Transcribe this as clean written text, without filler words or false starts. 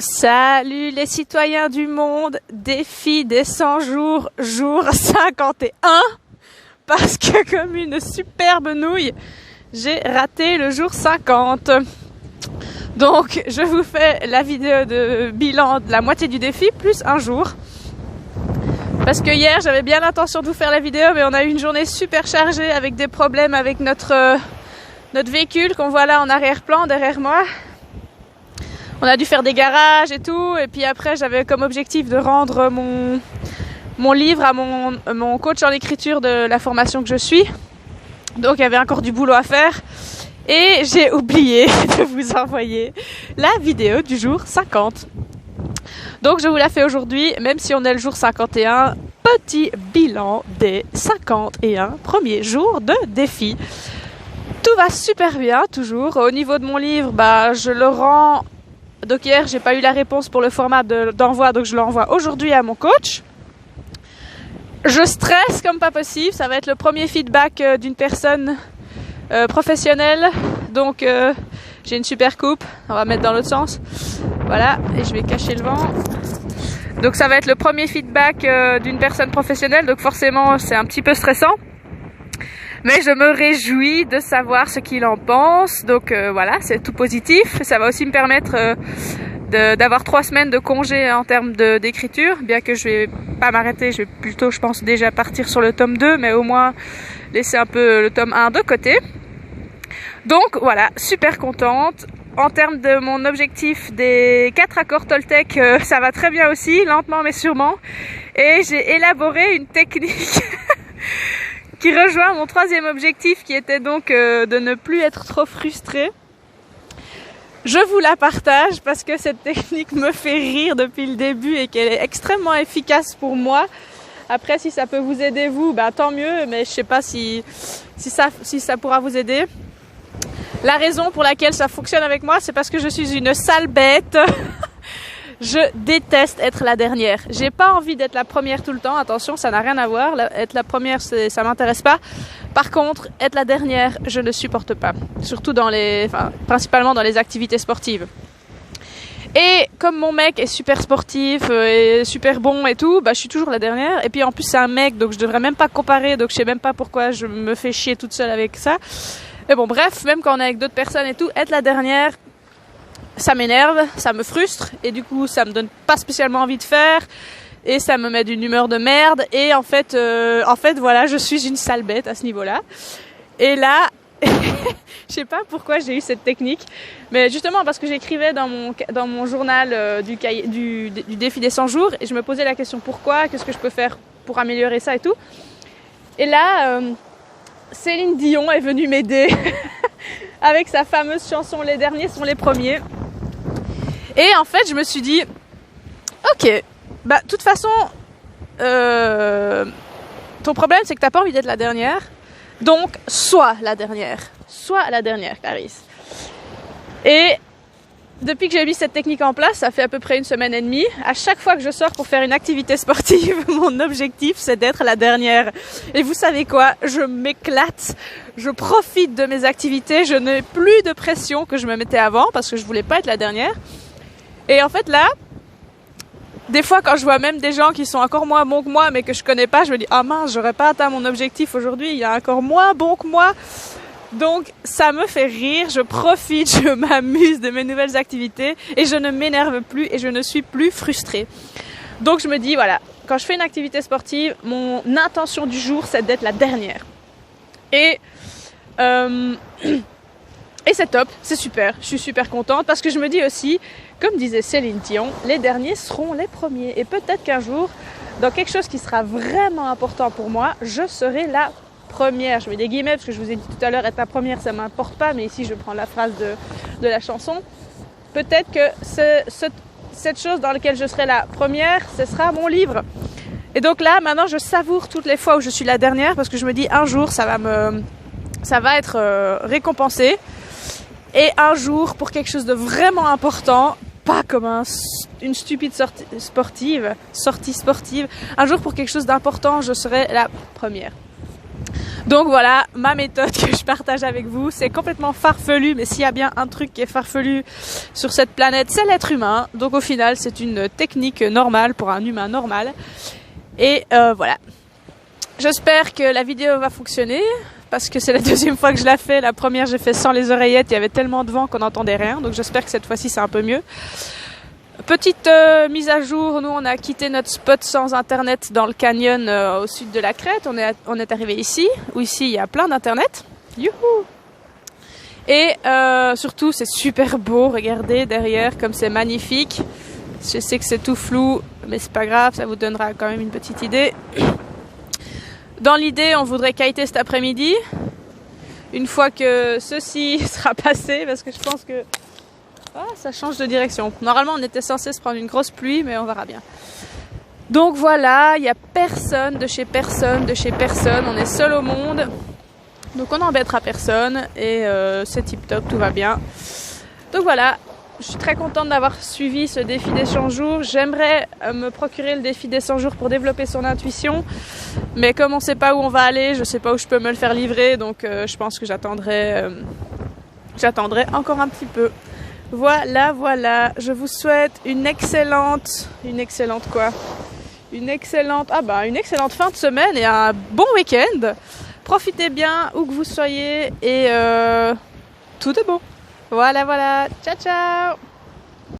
Salut les citoyens du monde, défi des 100 jours, jour 51, parce que comme une superbe nouille, j'ai raté le jour 50. Donc je vous fais la vidéo de bilan de la moitié du défi, plus un jour. Parce que hier j'avais bien l'intention de vous faire la vidéo, mais on a eu une journée super chargée avec des problèmes avec notre véhicule qu'on voit là en arrière-plan derrière moi. On a dû faire des garages et tout, et puis après j'avais comme objectif de rendre mon livre à mon coach en écriture de la formation que je suis. Donc il y avait encore du boulot à faire, et j'ai oublié de vous envoyer la vidéo du jour 50. Donc je vous la fais aujourd'hui, même si on est le jour 51, petit bilan des 51 premiers jours de défi. Tout va super bien, toujours. Au niveau de mon livre, je le rends... Donc hier, j'ai pas eu la réponse pour le format d'envoi, donc je l'envoie aujourd'hui à mon coach. Je stresse comme pas possible, ça va être le premier feedback d'une personne professionnelle. Donc j'ai une super coupe, on va mettre dans l'autre sens. Voilà, et je vais cacher le vent. Donc ça va être le premier feedback d'une personne professionnelle, donc forcément c'est un petit peu stressant. Mais je me réjouis de savoir ce qu'il en pense. Donc voilà, c'est tout positif. Ça va aussi me permettre d'avoir 3 semaines de congé en termes d'écriture. Bien que je vais pas m'arrêter, je vais plutôt, je pense, déjà partir sur le tome 2. Mais au moins laisser un peu le tome 1 de côté. Donc voilà, super contente. En termes de mon objectif des 4 accords Toltec, ça va très bien aussi, lentement mais sûrement. Et j'ai élaboré une technique... qui rejoint mon 3e objectif, qui était donc de ne plus être trop frustrée. Je vous la partage parce que cette technique me fait rire depuis le début et qu'elle est extrêmement efficace pour moi. Après, si ça peut vous aider vous, tant mieux, mais je sais pas si ça pourra vous aider. La raison pour laquelle ça fonctionne avec moi, c'est parce que je suis une sale bête. Je déteste être la dernière. J'ai pas envie d'être la première tout le temps. Attention, ça n'a rien à voir. Être la première, ça m'intéresse pas. Par contre, être la dernière, je ne supporte pas. Surtout principalement dans les activités sportives. Et comme mon mec est super sportif et super bon et tout, je suis toujours la dernière. Et puis en plus, c'est un mec, donc je devrais même pas comparer. Donc je sais même pas pourquoi je me fais chier toute seule avec ça. Mais bon, bref, même quand on est avec d'autres personnes et tout, être la dernière, ça m'énerve, ça me frustre et du coup ça me donne pas spécialement envie de faire et ça me met d'une humeur de merde et en fait voilà, je suis une sale bête à ce niveau-là. Et là, je sais pas pourquoi j'ai eu cette technique, mais justement parce que j'écrivais dans mon journal du défi des 100 jours et je me posais la question pourquoi, qu'est-ce que je peux faire pour améliorer ça et tout. Et là, Céline Dion est venue m'aider avec sa fameuse chanson « Les derniers sont les premiers ». Et en fait, je me suis dit, ok, de toute façon, ton problème, c'est que t'as pas envie d'être la dernière. Donc, sois la dernière, Clarisse. Et depuis que j'ai mis cette technique en place, ça fait à peu près 1 semaine et demie. À chaque fois que je sors pour faire une activité sportive, mon objectif, c'est d'être la dernière. Et vous savez quoi? Je m'éclate. Je profite de mes activités. Je n'ai plus de pression que je me mettais avant parce que je voulais pas être la dernière. Et en fait là, des fois quand je vois même des gens qui sont encore moins bons que moi mais que je connais pas, je me dis ah mince, j'aurais pas atteint mon objectif aujourd'hui, il y a encore moins bon que moi. Donc ça me fait rire, je profite, je m'amuse de mes nouvelles activités et je ne m'énerve plus et je ne suis plus frustrée. Donc je me dis voilà, quand je fais une activité sportive, mon intention du jour c'est d'être la dernière. Et c'est top, c'est super, je suis super contente parce que je me dis aussi, comme disait Céline Dion, les derniers seront les premiers. Et peut-être qu'un jour, dans quelque chose qui sera vraiment important pour moi, je serai la première. Je mets des guillemets parce que je vous ai dit tout à l'heure, être la première, ça ne m'importe pas, mais ici je prends la phrase de la chanson. Peut-être que cette chose dans laquelle je serai la première, ce sera mon livre. Et donc là, maintenant, je savoure toutes les fois où je suis la dernière parce que je me dis un jour, ça va être récompensé. Et un jour, pour quelque chose de vraiment important, pas comme une stupide sortie sportive, un jour pour quelque chose d'important, je serai la première. Donc voilà ma méthode que je partage avec vous. C'est complètement farfelu, mais s'il y a bien un truc qui est farfelu sur cette planète, c'est l'être humain. Donc au final, c'est une technique normale pour un humain normal. Et voilà. J'espère que la vidéo va fonctionner, parce que c'est la deuxième fois que je la fais. La première, j'ai fait sans les oreillettes, il y avait tellement de vent qu'on n'entendait rien. Donc j'espère que cette fois-ci, c'est un peu mieux. Petite mise à jour, nous on a quitté notre spot sans internet dans le canyon au sud de la crête. On est arrivé ici, où ici il y a plein d'internet. Youhou! Et surtout c'est super beau, regardez derrière comme c'est magnifique. Je sais que c'est tout flou, mais c'est pas grave, ça vous donnera quand même une petite idée. Dans l'idée, on voudrait kiter cet après-midi, une fois que ceci sera passé, parce que je pense que ça change de direction. Normalement, on était censé se prendre une grosse pluie, mais on verra bien. Donc voilà, il n'y a personne de chez personne, on est seul au monde. Donc on n'embêtera personne et c'est tip top, tout va bien. Donc voilà, je suis très contente d'avoir suivi ce défi des 100 jours. J'aimerais me procurer le défi des 100 jours pour développer son intuition. Mais comme on ne sait pas où on va aller, je ne sais pas où je peux me le faire livrer. Donc je pense que j'attendrai encore un petit peu. Voilà, je vous souhaite une excellente fin de semaine et un bon week-end. Profitez bien où que vous soyez et tout de bon. Voilà, ciao ciao.